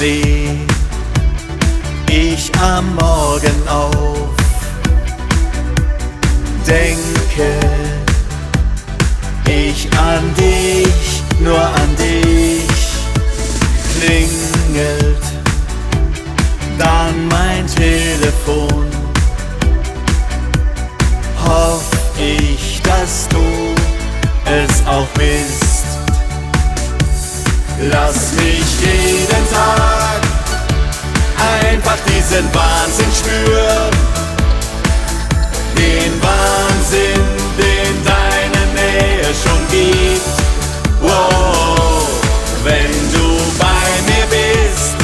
steh ich am Morgen auf, denke ich an dich, nur an dich. Klingelt dann mein Telefon, hoff ich, dass du es auch bist. Lass mich jeden Tag einfach diesen Wahnsinn spüren, den Wahnsinn, den deine Nähe schon gibt. Wow, wenn du bei mir bist,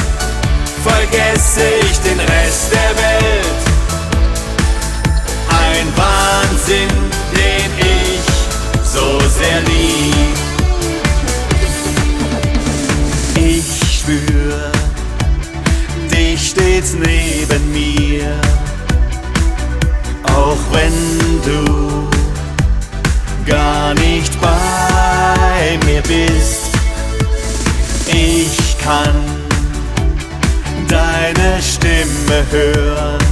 vergesse ich den Rest der Welt. Ein Wahnsinn, den ich so sehr lieb. Ich spür dich stets neben mir, auch wenn du gar nicht bei mir bist. Ich kann deine Stimme hören,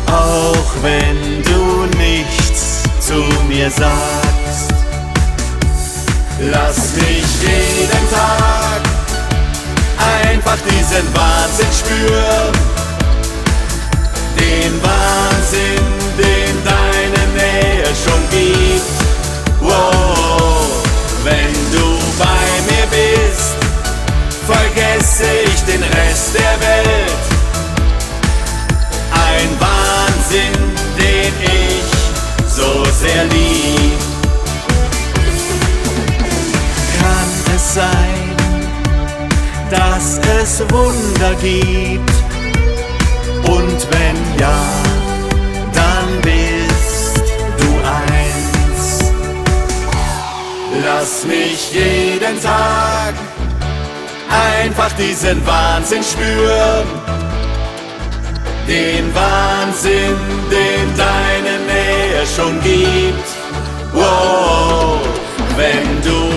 auch wenn du nichts zu mir sagst. Lass mich jeden Tag einfach diesen Wahnsinn spüren, den Wahnsinn, den deine Nähe schon gibt. Wow, wenn du bei mir bist, vergesse ich den Rest der Welt. Ein Wahnsinn, den ich so sehr lieb. Kann es sein, dass es Wunder gibt? Und wenn ja, dann bist du eins. Lass mich jeden Tag einfach diesen Wahnsinn spüren, den Wahnsinn, den deine Nähe schon gibt. Wow, wenn du